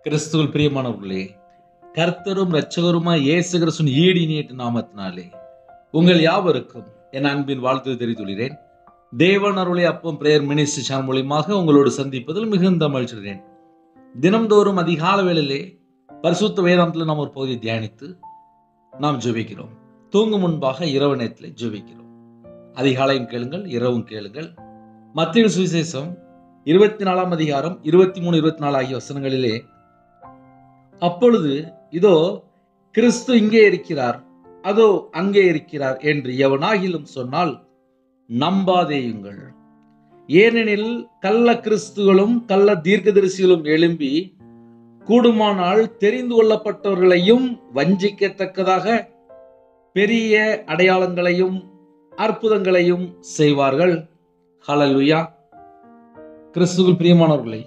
கிறிஸ்துவில் பிரியமானவர்களே, கர்த்தரும் இரட்சகருமாய் இயேசு கிறிஸ்துவின் ஈடினியேற்ற நாமத்தினாலே உங்கள் யாவருக்கும் என் அன்பின் வாழ்த்து தெரிவித்துள்ளேன். தேவன் அருளை அப்பம் பிரேயர் மினிஸ்ட்ரி சேனல் மூலியமாக உங்களோடு சந்திப்பதில் மிகுந்த மகிழ்ச்சிகிறேன். தினம்தோறும் அதிகால வேளையிலே பரிசுத்த வேதாந்தத்தில் நாம் ஒரு பகுதியை தியானித்து நாம் ஜெபிக்கிறோம். தூங்கும் முன்பாக இரவு நேரத்தில் ஜெபிக்கிறோம். அதிகாலையும் கேளுங்கள், இரவும் கேளுங்கள். மத்தேயு சுவிசேஷம் 24 அதிகாரம் 23, 24 ஆகிய வசனங்களிலே, அப்பொழுது இதோ கிறிஸ்து இங்கே இருக்கிறார், அதோ அங்கே இருக்கிறார் என்று எவனாகிலும் சொன்னால் நம்பாதேயுங்கள். ஏனெனில் கள்ள கிறிஸ்துகளும் கள்ள தீர்க்கதரிசிகளும் எழும்பி கூடுமானால் தெரிந்து கொள்ளப்பட்டவர்களையும் வஞ்சிக்கத்தக்கதாக பெரிய அடையாளங்களையும் அற்புதங்களையும் செய்வார்கள். ஹல்லேலூயா. கிறிஸ்துவில் பிரியமானவர்களே,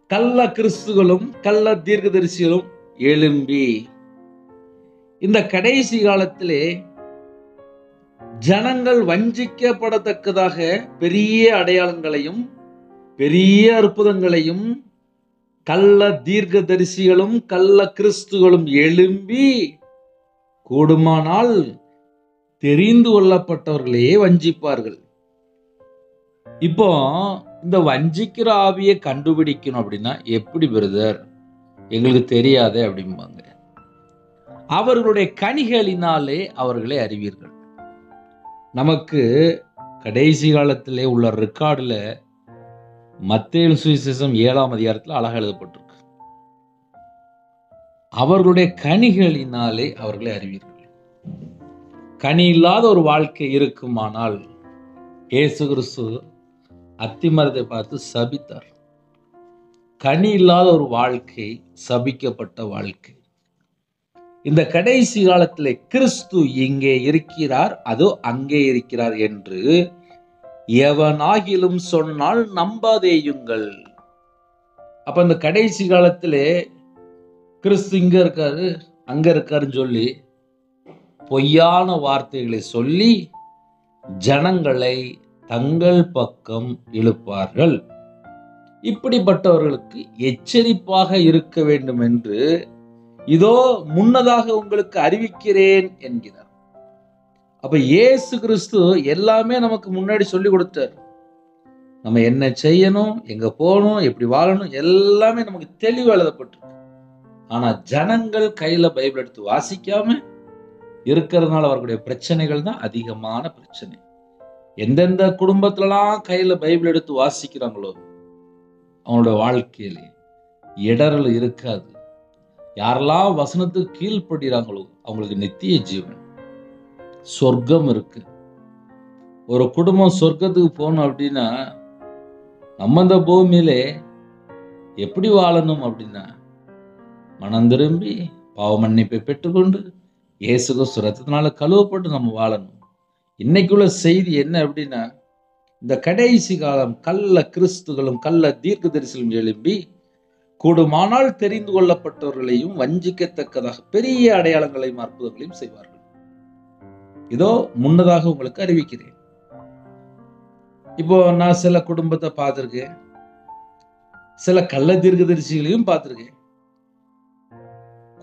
கள்ள கிறிஸ்துகளும் கள்ள தீர்க்கதரிசிகளும் எழும்பி, இந்த கடைசி காலத்திலே ஜனங்கள் வஞ்சிக்கப்படத்தக்கதாக பெரிய அடையாளங்களையும் பெரிய அற்புதங்களையும் கள்ள தீர்க்கதரிசிகளும் கள்ள கிறிஸ்துகளும் எழும்பி கூடுமானால் தெரிந்து கொள்ளப்பட்டவர்களே வஞ்சிப்பார்கள். இப்போ இந்த வஞ்சிக்கிற ஆவியை கண்டுபிடிக்கணும் அப்படின்னா எப்படி பிரதர், எங்களுக்கு தெரியாதே அப்படிம்பாங்க. அவர்களுடைய கனிகளினாலே அவர்களை அறிவீர்கள். நமக்கு கடைசி காலத்திலே உள்ள ரெக்கார்டுல மத்தேயு சுவிசேஷம் 7 அதிகாரத்தில் அழகாக எழுதப்பட்டிருக்கு. அவர்களுடைய கனிகளினாலே அவர்களை அறிவீர்கள். கனி இல்லாத ஒரு வாழ்க்கை இருக்குமானால் இயேசு கிறிஸ்து அத்திமரத்தை பார்த்து சபித்தார். கனி இல்லாத ஒரு வாழ்க்கை சபிக்கப்பட்ட வாழ்க்கை. இந்த கடைசி காலத்திலே கிறிஸ்து இங்கே இருக்கிறார், அதோ அங்கே இருக்கிறார் என்று எவனாகிலும் சொன்னால் நம்பாதேயுங்கள். அப்ப இந்த கடைசி காலத்திலே கிறிஸ்து இங்க இருக்காரு அங்க இருக்காருன்னு சொல்லி பொய்யான வார்த்தைகளை சொல்லி ஜனங்களை தங்கள் பக்கம் இழுப்பார்கள். இப்படிப்பட்டவர்களுக்கு எச்சரிப்பாக இருக்க வேண்டும் என்று இதோ முன்னதாக உங்களுக்கு அறிவிக்கிறேன் என்கிறார். அப்ப இயேசு கிறிஸ்து எல்லாமே நமக்கு முன்னாடி சொல்லி கொடுத்தார். நம்ம என்ன செய்யணும், எங்க போகணும், எப்படி வாழணும், எல்லாமே நமக்கு தெளிவாக எழுதப்பட்டிருக்கு. ஆனா ஜனங்கள் கையில பைபிள் எடுத்து வாசிக்காம இருக்கிறதுனால அவர்களுடைய பிரச்சனைகள் தான் அதிகமான பிரச்சனை. எந்தெந்த குடும்பத்திலலாம் கையில பைபிள் எடுத்து வாசிக்கிறாங்களோ அவங்களோட வாழ்க்கையிலே இடரல் இருக்காது. யாரெல்லாம் வசனத்துக்கு கீழ்ப்படுகிறாங்களோ அவங்களுக்கு நித்திய ஜீவன், சொர்க்கம் இருக்கு. ஒரு குடும்பம் சொர்க்கத்துக்கு போகணும் அப்படின்னா நம்ம இந்த பூமியிலே எப்படி வாழணும் அப்படின்னா மனம் திரும்பி பாவ மன்னிப்பை பெற்றுக்கொண்டு இயேசு கிறிஸ்து ரத்தத்தினால கழுவப்பட்டு நம்ம வாழணும். இன்னைக்குள்ள செய்தி என்ன அப்படின்னா, இந்த கடைசி காலம் கள்ள கிறிஸ்துகளும் கள்ள தீர்க்கதரிசிகளும் எழும்பி கூடுமானால் தெரிந்து கொள்ளப்பட்டவர்களையும் வஞ்சிக்கத்தக்கதாக பெரிய அடையாளங்களையும் அற்புதங்களையும் செய்வார்கள். இதோ முன்னதாக உங்களுக்கு அறிவிக்கிறேன். இப்போ நான் சில குடும்பத்தை பார்த்திருக்கேன், சில கள்ள தீர்க்கதரிசிகளையும் பார்த்திருக்கேன்.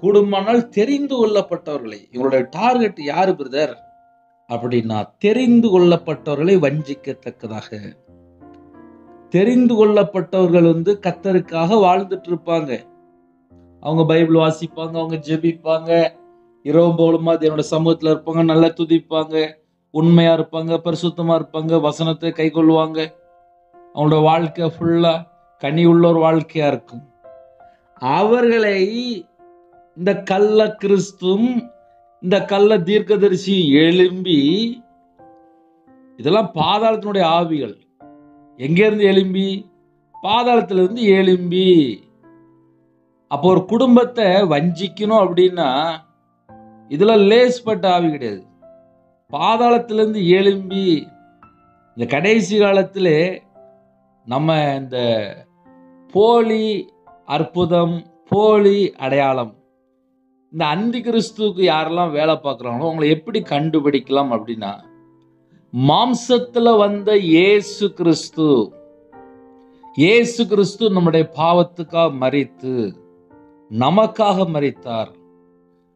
கூடுமானால் தெரிந்து கொள்ளப்பட்டவர்களை, இவங்களுடைய டார்கெட் யாரு பிரதர் அப்படின்னா தெரிந்து கொள்ளப்பட்டவர்களை வஞ்சிக்கத்தக்கதாக. தெரிந்து கொள்ளப்பட்டவர்கள் கர்த்தருக்காக வாழ்ந்துட்டு இருப்பாங்க. அவங்க பைபிள் வாசிப்பாங்க, அவங்க ஜெபிப்பாங்க, இரவும் பகலுமா என்னோட சமூகத்துல இருப்பாங்க, நல்லா துதிப்பாங்க, உண்மையா இருப்பாங்க, பரிசுத்தமா இருப்பாங்க, வசனத்தை கை கொள்வாங்க. அவங்களோட வாழ்க்கை ஃபுல்லா கனி உள்ள ஒரு வாழ்க்கையா இருக்கும். அவர்களை இந்த கள்ள கிறிஸ்துவும் இந்த கள்ள தீர்க்கதரிசி எழும்பி, இதெல்லாம் பாதாளத்தினுடைய ஆவிகள். எங்க இருந்து எழும்பி? பாதாளத்திலிருந்து எழும்பி. அப்போ ஒரு குடும்பத்தை வஞ்சிக்கணும் அப்படின்னா இதெல்லாம் லேஸ்பட்ட ஆவி கிடையாது. பாதாளத்திலிருந்து எழும்பி இந்த கடைசி காலத்திலே நம்ம இந்த போலி அற்புதம், போலி அடையாளம், இந்த அந்தி கிறிஸ்துவுக்கு யாரெல்லாம் வேலை பார்க்குறாங்களோ அவங்களை எப்படி கண்டுபிடிக்கலாம் அப்படின்னா, மாம்சத்துல வந்த இயேசு கிறிஸ்து இயேசு கிறிஸ்து நம்முடைய பாவத்துக்காக மரித்து நமக்காக மரித்தார்.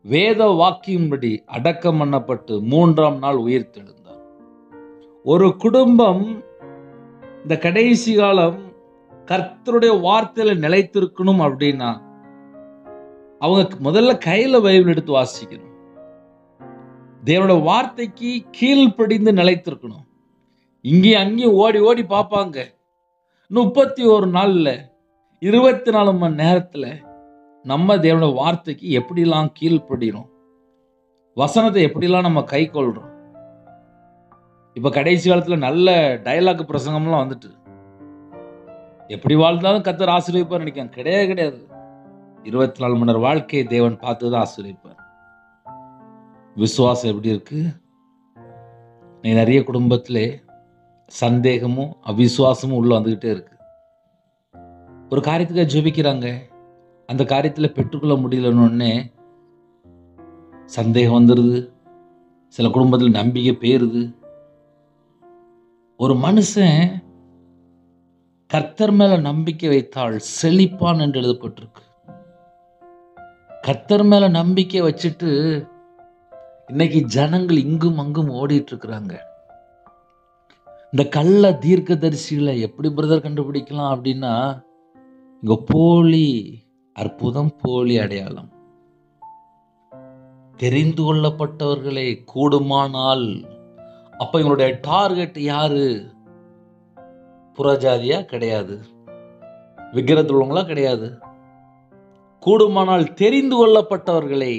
வேத வாக்கியின்படி அடக்கம் பண்ணப்பட்டு 3ஆம் நாள் உயிர்த்தெழுந்தார். ஒரு குடும்பம் இந்த கடைசி காலம் கர்த்தருடைய வார்த்தையில நிலைத்திருக்கணும் அப்படின்னா அவங்க முதல்ல கையில பைபிள் எடுத்து வாசிக்கணும். தேவனுடைய வார்த்தைக்கு கீழ்ப்படிந்து நிலைத்திருக்கணும். இங்கேயும் அங்கேயும் ஓடி ஓடி பார்ப்பாங்க. 31 நாள்ல 24 மணி நேரத்துல நம்ம தேவனுடைய வார்த்தைக்கு எப்படிலாம் கீழ்ப்படிறோம், வசனத்தை எப்படிலாம் நம்ம கை கொள்றோம். இப்ப கடைசி காலத்துல நல்ல டயலாக் பிரசங்கம்லாம் வந்துட்டு எப்படி வாழ்ந்தாலும் கர்த்தர் ஆசீர்வதிப்பார் நினைக்காங்க. கிடையாது. 24 மணி நேரம் வாழ்க்கையை தேவன் பார்த்துதான் ஆசீர்வதிப்பார். விசுவாசம் எப்படி இருக்கு? நீ நிறைய குடும்பத்திலே சந்தேகமும் அவிசுவாசமும் உள்ள வந்துகிட்டே இருக்கு. ஒரு காரியத்துக்காக ஜெபிக்கிறாங்க, அந்த காரியத்துல பெற்றுக்கொள்ள முடியலன்னு சந்தேகம் வந்துருது. சில குடும்பத்தில் நம்பிக்கை பேருது. ஒரு மனுஷன் கர்த்தர் மேல நம்பிக்கை வைத்தால் செழிப்பான் என்று எழுதப்பட்டிருக்கு. கர்த்தர் மேல நம்பிக்கை வச்சுட்டு இன்னைக்கு ஜனங்கள் இங்கும் அங்கும் ஓடிட்டு இருக்கிறாங்க. இந்த கள்ள தீர்க்கதரிசிகளை எப்படி பிரதர் கண்டுபிடிக்கலாம் அப்படின்னா, இங்க போலி அற்புதம், போலி அடையாளம். தெரிந்து கொள்ளப்பட்டவர்களை கூடுமானால், அப்ப இவங்களுடைய டார்கெட் யாரு? புறஜாதியா? கிடையாது. விக்கிரத்தில் உள்ளவங்களா? கிடையாது. கூடுமானால் தெரிந்து கொள்ளப்பட்டவர்களை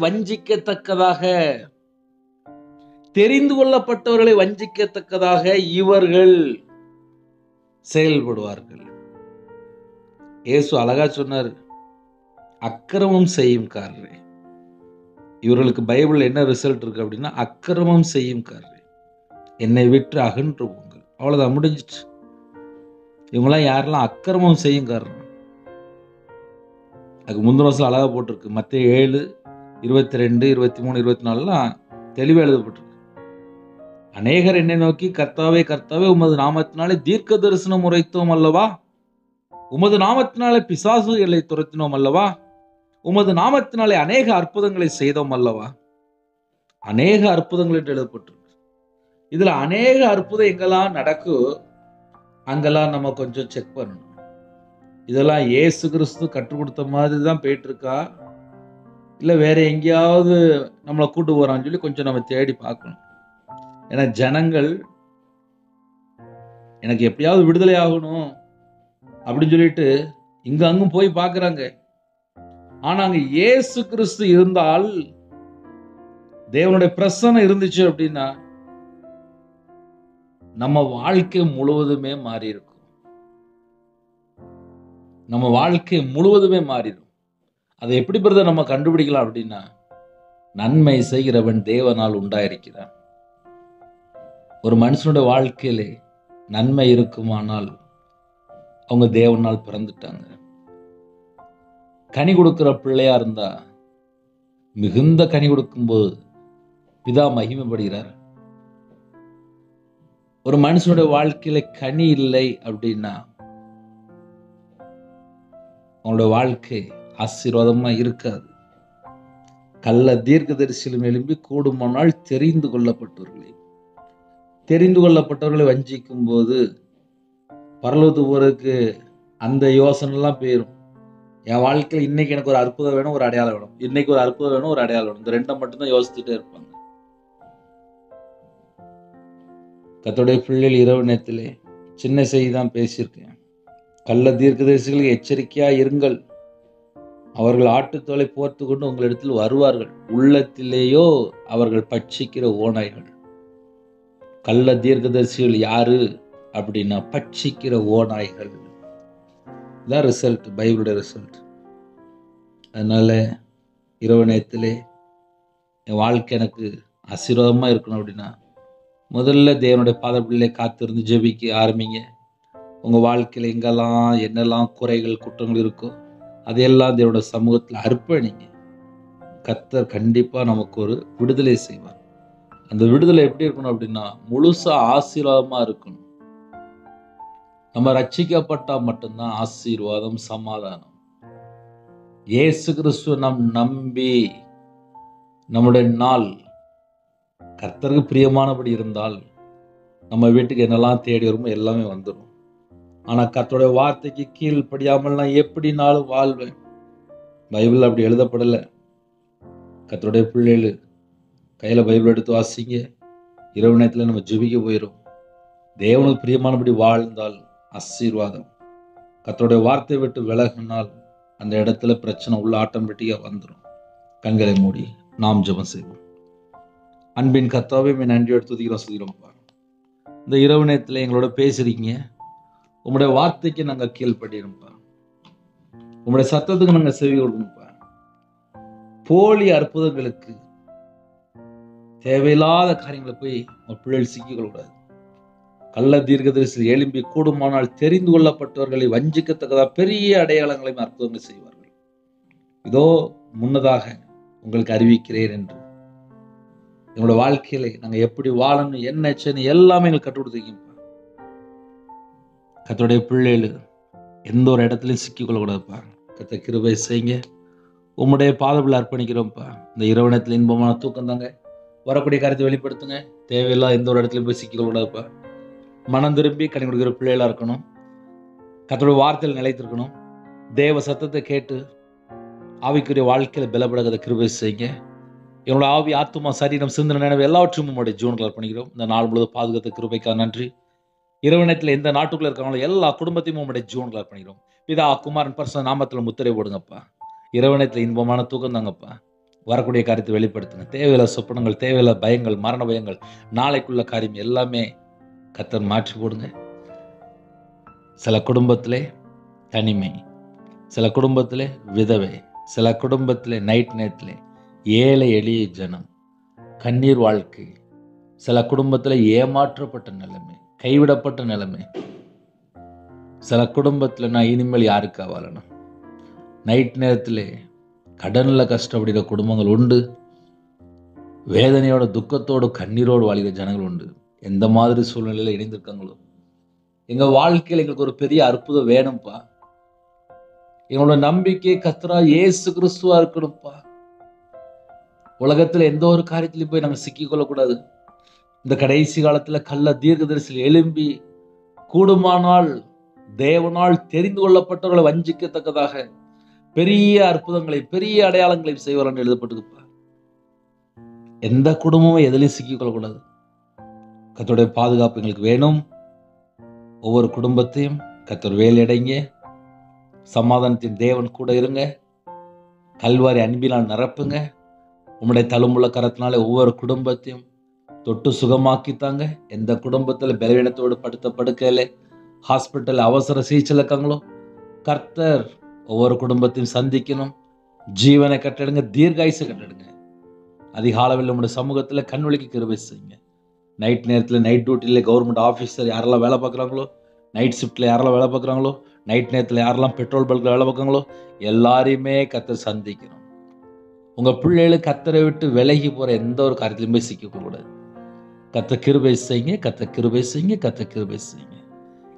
வஞ்சிக்கத்தக்கதாக, தெரிந்து கொள்ளப்பட்டவர்களை வஞ்சிக்கத்தக்கதாக இவர்கள் செயல்படுவார்கள். இயேசு அழகா சொன்னார், அக்கிரமம் செய்யும் காரரே. இவர்களுக்கு பைபிள் என்ன ரிசல்ட் இருக்கு அப்படின்னா, அக்கிரமம் செய்யும் காரரே, என்னை விட்டு அகன்று போங்கள். அவ்வளவுதான், முடிஞ்சிச்சு. இவங்கெல்லாம் யாரெல்லாம் அக்கிரமம் செய்யும் காரணம். அதுக்கு முந்தின வருஷம் அழகா போட்டிருக்கு. மத்தேயு 7:22, 23, 24 தெளிவாக எழுதப்பட்டிருக்கு. அநேகர் என்னை நோக்கி, கர்த்தாவே கர்த்தாவே, உமது நாமத்தினாலே தீர்க்க தரிசனம் உரைத்தோம் அல்லவா, உமது நாமத்தினாலே பிசாசுகளை துரத்தினோம் அல்லவா, உமது நாமத்தினாலே அநேக அற்புதங்களை செய்தோம் அல்லவா. அநேக அற்புதங்கள் என்று எழுதப்பட்டிருக்கு. இதுல அநேக அற்புதம் எங்கெல்லாம் நடக்கும் அங்கெல்லாம் நம்ம கொஞ்சம் செக் பண்ணணும். இதெல்லாம் இயேசு கிறிஸ்து கற்றுக் கொடுத்த மாதிரி தான் போயிட்டு இருக்கா, இல்ல வேற எங்கேயாவது நம்மளை கூட்டு போறான்னு சொல்லி கொஞ்சம் நம்ம தேடி பார்க்கணும். ஏன்னா ஜனங்கள் எனக்கு எப்படியாவது விடுதலை ஆகணும் அப்படின்னு சொல்லிட்டு இங்க அங்கும் போய் பார்க்கறாங்க. ஆனா அங்க இயேசு கிறிஸ்து இருந்தால், தேவனுடைய பிரசன்னம் இருந்துச்சு அப்படின்னா நம்ம வாழ்க்கை முழுவதுமே மாறி இருக்கும். நம்ம வாழ்க்கை முழுவதுமே மாறிடும். அதை எப்படி பிரதர் நம்ம கண்டுபிடிக்கலாம் அப்படின்னா, நன்மை செய்கிறவன் தேவனால் உண்டாயிருக்கிறான். ஒரு மனுஷனுடைய வாழ்க்கையிலே நன்மை இருக்குமானால் அவங்க தேவனால் பிறந்துட்டாங்க. கனி கொடுக்கிற பிள்ளையா இருந்தா, மிகுந்த கனி கொடுக்கும்போது பிதா மகிமைப்படுகிறார். ஒரு மனுஷனுடைய வாழ்க்கையில கனி இல்லை அப்படின்னா அவங்களோட வாழ்க்கை ஆசீர்வாதமா இருக்காது. கள்ள தீர்க்கதரிசியிலும் எழும்பி கூடுமானால் தெரிந்து கொள்ளப்பட்டவர்களை வஞ்சிக்கும் போது பரலோகத்துக்கு போறதுக்கு அந்த யோசனை எல்லாம் போயிடும். என் வாழ்க்கையில் இன்னைக்கு எனக்கு ஒரு அற்புதம் வேணும், ஒரு அடையாளம் வேணும், இன்னைக்கு ஒரு அற்புதம் வேணும், ஒரு அடையாளம் வேணும், இந்த ரெண்டை மட்டும்தான் யோசிச்சுட்டே இருப்பாங்க. கர்த்தருடைய பிள்ளைகள் இரவு நேரத்திலே சின்ன செய்தி தான் பேசியிருக்கேன். கள்ள தீர்க்கதரிசிகளுக்கு எச்சரிக்கையா இருங்கள், அவர்கள் ஆட்டுத்தோலை போர்த்து கொண்டு உங்களிடத்தில் வருவார்கள், உள்ளத்திலேயோ அவர்கள் பட்சிக்கிற ஓநாய்கள். கள்ள தீர்க்கதரிசிகள் யாரு அப்படின்னா பட்சிக்கிற ஓநாய்கள். இதான் ரிசல்ட், பைபிளுடைய ரிசல்ட். அதனால இரவு நேரத்திலே என் வாழ்க்கை எனக்கு ஆசீர்வாதமா இருக்கணும் அப்படின்னா முதல்ல தேவனுடைய பாதப்பிள்ளையை காத்திருந்து ஜெபிக்க ஆரம்பிங்க. உங்க வாழ்க்கையில எங்கெல்லாம் என்னெல்லாம் குறைகள் குற்றங்கள் இருக்கோ அதையெல்லாம் தேவனுடைய சமூகத்தில் அர்ப்பணிங்க. கர்த்தர் கண்டிப்பா நமக்கு ஒரு விடுதலை செய்வார். அந்த விடுதலை எப்படி இருக்கணும் அப்படின்னா முழுசா ஆசீர்வாதமா இருக்கணும். நம்ம ரட்சிக்கப்பட்டா மட்டும்தான் ஆசீர்வாதம், சமாதானம். இயேசு கிறிஸ்துவ நாம் நம்பி நம்முடைய நாள் கர்த்தருக்கு பிரியமானபடி இருந்தால் நம்ம வீட்டுக்கு என்னெல்லாம் தேடி வருமோ எல்லாமே வந்துடும். ஆனா கர்த்தருடைய வார்த்தைக்கு கீழ்ப்படியாமல் நான் எப்படினாலும் வாழ்வேன். பைபிள் அப்படி எழுதப்படலை. கர்த்தருடைய பிள்ளைகள் கையில பைபிள் எடுத்து வாசிங்க. இரவு நேரத்தில் நம்ம ஜெபிக்க போயிடும். தேவனுக்கு பிரியமானபடி வாழ்ந்தால் ஆசீர்வாதம். கர்த்தருடைய வார்த்தையை விட்டு விலகினால் அந்த இடத்துல பிரச்சனை உள்ள ஆட்டோமேட்டிக்கா வந்துடும். கண்களை மூடி நாம் ஜெபம் செய்வோம். அன்பின் கர்த்தாவே, நன்றியோடு துதிக்கிறோம், சொல்கிறோம்ப்பா. இந்த இரவு நேரத்தில் எங்களோட பேசுறீங்க. உங்களுடைய வார்த்தைக்கு நாங்கள் கீழ்ப்படிறோம்ப்பா. உங்களுடைய சத்தத்துக்கு நாங்கள் செவி கொடுக்கணும்ப்பா. போலி அற்புதங்களுக்கு, தேவையில்லாத காரியங்களை போய் உங்க பிள்ளைகள் சிக்கிக்கொள்ளக்கூடாது. கள்ள தீர்க்கதரிசி எழும்பி கூடுமானால் தெரிந்து கொள்ளப்பட்டவர்களை வஞ்சிக்கத்தக்கதா பெரிய அடையாளங்களையும் அற்புதங்கள் செய்வார்கள். இதோ முன்னதாக உங்களுக்கு அறிவிக்கிறேன் என்று எங்களோட வாழ்க்கையில நாங்க எப்படி வாழணும், என்ன செய்யணும் எல்லாமே எங்களுக்கு கற்றுக் கொடுத்துருக்கீங்க. கர்த்தருடைய பிள்ளைகள் எந்த ஒரு இடத்துலையும் சிக்கிக்கொள்ளக்கூடாதுப்பா. கர்த்தர் கிருபை செய்யுங்க. உம்முடைய பாதத்தில் அர்ப்பணிக்கிறோம்ப்பா. இந்த இரவு நேரத்தில் இன்பமான தூக்கம் தாங்க. வரக்கூடிய காரியத்தை வெளிப்படுத்துங்க. தேவையில்லா எந்த ஒரு இடத்துலையும் போய் சிக்கிக்கொள்ளக்கூடாதுப்பா. மனம் திரும்பி கனி கொடுக்கிற பிள்ளைகளா இருக்கணும். கர்த்தருடைய வார்த்தையில் நிலைத்திருக்கணும். தேவ சத்தத்தை கேட்டு ஆவிக்குரிய வாழ்க்கையில பலப்படாத கிருபை செய்யுங்க. என்னோட ஆவி, ஆத்துமா, சரீரம், சிந்தனை, நினைவு எல்லாவற்றையும் உங்களுடைய ஜீவன்கள் அர்ப்பணிக்கிறோம். இந்த நாள் முழுவதும் பாதுகாத்த கிருபைக்காக நன்றி. இரவு நேரத்தில் எந்த நாட்டுக்குள்ள இருக்காங்களோ எல்லா குடும்பத்தையும் உங்களுடைய ஜீவன்கள் அர்ப்பணிக்கிறோம். பிதா, குமாரன், பரிசுத்த நாமத்தில் முத்திரை போடுங்கப்பா. இரவு நேரத்தில் இன்பமான தூக்கம் தாங்கப்பா. வரக்கூடிய காரியத்தை வெளிப்படுத்துங்க. தேவையில்ல சொப்பனங்கள், தேவையில்ல பயங்கள், மரண பயங்கள், நாளைக்குள்ள காரியம் எல்லாமே கர்த்தர் மாற்றி போடுங்க. சில குடும்பத்திலே தனிமை, சில குடும்பத்திலே விதவை, சில குடும்பத்திலே நைட் நேரத்திலே ஏழை எளிய ஜனம், கண்ணீர் வாழ்க்கை, சில குடும்பத்தில் ஏமாற்றப்பட்ட நிலைமை, கைவிடப்பட்ட நிலைமை, சில குடும்பத்தில் நான் இனிமேல் யாருக்கா வாழணும், நைட் நேரத்தில் கடனில் கஷ்டப்படுகிற குடும்பங்கள் உண்டு. வேதனையோட, துக்கத்தோடு, கண்ணீரோடு வாழ்கிற ஜனங்கள் உண்டு. எந்த மாதிரி சூழ்நிலையில் இணைந்திருக்காங்களோ, எங்கள் வாழ்க்கையில் எங்களுக்கு ஒரு பெரிய அற்புதம் வேணும்ப்பா. எங்களோட நம்பிக்கை கர்த்தரா இயேசு கிறிஸ்துவா இருக்கணும்ப்பா. உலகத்துல எந்த ஒரு காரியத்திலையும் போய் நாங்கள் சிக்கிக்கொள்ளக்கூடாது. இந்த கடைசி காலத்துல கள்ள தீர்க்கதரிசியில் எழும்பி கூடுமானால் தேவனால் தெரிந்து கொள்ளப்பட்டவர்களை வஞ்சிக்கத்தக்கதாக பெரிய அற்புதங்களை, பெரிய அடையாளங்களையும் செய்வார்கள் எழுதப்பட்டிருப்பா. எந்த குடும்பமும் எதிலையும் சிக்கிக்கொள்ளக்கூடாது. கர்த்தருடைய பாதுகாப்பு எங்களுக்கு வேணும். ஒவ்வொரு குடும்பத்தையும் கர்த்தர் வேலையடைங்க. சமாதானத்தின் தேவன் கூட இருங்க. கல்வாரி அன்பினால் நிரப்புங்க. உம்முடைய தழும்புள்ள கரத்தினாலே ஒவ்வொரு குடும்பத்தையும் தொட்டு சுகமாக்கித்தாங்க. எந்த குடும்பத்தில் பலவீனத்தோடு படுத்த படுக்கையில, ஹாஸ்பிட்டல் அவசர சிகிச்சையில் இருக்காங்களோ, கர்த்தர் ஒவ்வொரு குடும்பத்தையும் சந்திக்கணும். ஜீவனை கட்டடுங்க, தீர்காயுசை கட்டடுங்க. அதிகாலவில் நம்முடைய சமூகத்தில் கண்வழிக்கு கிருபை செய்யுங்க. நைட் நேரத்தில், நைட் டியூட்டியில் கவர்மெண்ட் ஆஃபீஸர் யாரெல்லாம் வேலை பார்க்குறாங்களோ, நைட் ஷிஃப்ட்டில் யாரெல்லாம் வேலை பார்க்குறாங்களோ, நைட் நேரத்தில் யாரெல்லாம் பெட்ரோல் பல்கில் வேலை பார்க்குறாங்களோ எல்லாரையுமே கர்த்தர் சந்திக்கணும். உங்கள் பிள்ளைகளுக்கு கர்த்தரை விட்டு விலகி போகிற எந்த ஒரு காரியத்திலையும் போய் சிக்கக்கூடாது. கர்த்தர் கிருபை செய்யுங்க, கர்த்தர் கிருபை செய்யுங்க, கர்த்தர் கிருபை செய்யுங்க.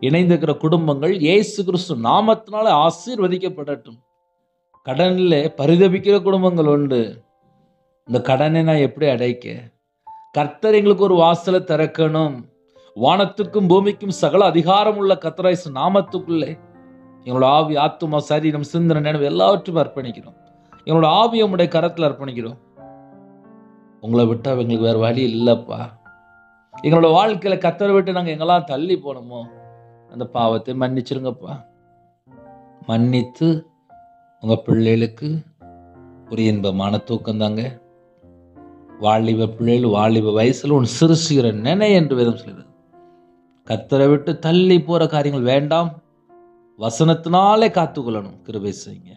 இணைந்திருக்கிற குடும்பங்கள் இயேசு கிறிஸ்து நாமத்தினால ஆசீர்வதிக்கப்படட்டும். கடனில் பரிதபிக்கிற குடும்பங்கள் உண்டு. இந்த கடனை நான் எப்படி அடைக்க? கர்த்தர் எங்களுக்கு ஒரு வாசலை திறக்கணும். வானத்துக்கும் பூமிக்கும் சகல அதிகாரம் உள்ள கர்த்தராகிய நாமத்துக்குள்ளே எங்களோட ஆவி, ஆத்துமா, சரீரம், சிந்தனை, நினைவு எல்லாவற்றையும் அர்ப்பணிக்கிறோம். எங்களோட ஆவியை உம்முடைய கரத்தில் அர்ப்பணிக்கிறோம். உங்களை விட்டா எங்களுக்கு வேறு வழி இல்லைப்பா. எங்களோட வாழ்க்கையில கர்த்தரை விட்டு நாங்கள் எங்கெல்லாம் தள்ளி போனோமோ அந்த பாவத்தை மன்னிச்சிருங்கப்பா. மன்னித்து உங்க பிள்ளைகளுக்கு ஒரு இன்பமான தூக்கம் தாங்க. வாலிப பிள்ளைகள் வாலிப வயசுல ஒன்று சிறுசுகிற நினை என்று வேதம் சொல்லுது. கர்த்தரை விட்டு தள்ளி போற காரியங்கள் வேண்டாம். வசனத்தினாலே காத்துக்கொள்ளணும். கிருபை செய்யுங்க.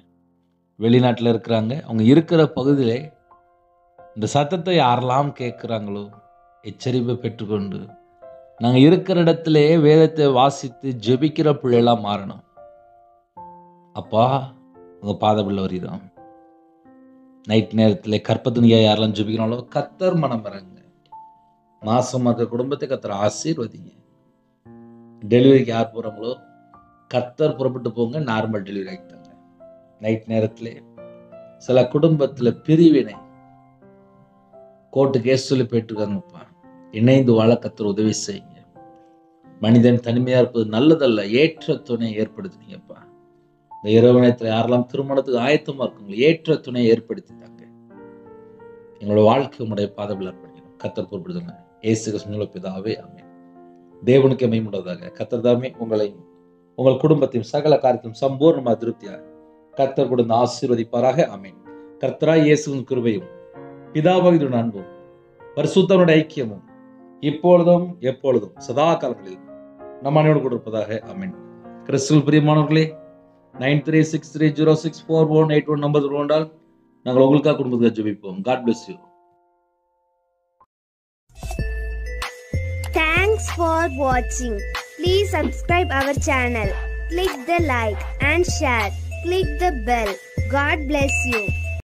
வெளிநாட்டில் இருக்கிறாங்க, அவங்க இருக்கிற பகுதியிலே இந்த சத்தத்தை யாரெல்லாம் கேட்குறாங்களோ எச்சரிப்பை பெற்றுக்கொண்டு நாங்கள் இருக்கிற இடத்துல வேதத்தை வாசித்து ஜெபிக்கிற பிள்ளைலாம் மாறணும். அப்பா உங்கள் பாதபிள்ள வருகிறோம். நைட் நேரத்தில் கற்பதுனியா யாரெல்லாம் ஜெபிக்கிறாங்களோ கர்த்தர் மனம் இறங்க. மாசமாக குடும்பத்தை கர்த்தர் ஆசீர்வதிங்க. டெலிவரிக்கு யார் போகிறாங்களோ கர்த்தர் புறப்பட்டு போங்க, நார்மல் டெலிவரி ஆகிட்டாங்க. நைட் நேரத்தில் சில குடும்பத்தில் பிரிவினை, கோர்ட்டு கேஸ் சொல்லி போயிட்டுருக்காங்கப்பா. இணைந்து வாழ கர்த்தர் உதவி செய்யுங்க. மனிதன் தனிமையாக இருப்பது நல்லதல்ல, ஏற்ற துணை ஏற்படுத்தினீங்கப்பா. இந்த இரவு நேரத்தில் யாரெல்லாம் திருமணத்துக்கு ஆயத்தமாக இருக்குங்களோ ஏற்ற துணையை ஏற்படுத்திட்டாங்க. எங்களோட வாழ்க்கை உடைய பாதவில் அர்ப்பணிக்கணும். கர்த்தர் பொறுப்படுத்துங்க. இயேசு கிறிஸ்துவின் பிதாவே, ஆமென். தேவனுக்கு மகிமையுண்டாவதாக. கர்த்தர் தாமே உங்களையும் உங்கள் குடும்பத்தையும் சகல காரியத்தையும் சம்பூர்ணமாக திருப்தியாக கர்த்தர் கொடுத்து ஆசீர்வதிப்பாராக. ஆமென். கர்த்தராய் இயேசுவின் கிருபையும் பிதாவாகிய அன்பும் பரிசுத்தனுடைய ஐக்கியமும் இப்பொழுதும் எப்பொழுதும் சதா காலங்களிலும் நம் அனைவரோடு கூட இருப்பதாக. ஆமென். கிறிஸ்துவில் பிரியமானவர்களே, 9363064181 நம்பர் கொண்டால் நாங்கள் உங்களுக்காக குடும்பத்துக்காக ஜெபிப்போம். God bless you. Thanks for watching. Please subscribe our channel. Click the like and share. Click the bell. God bless you.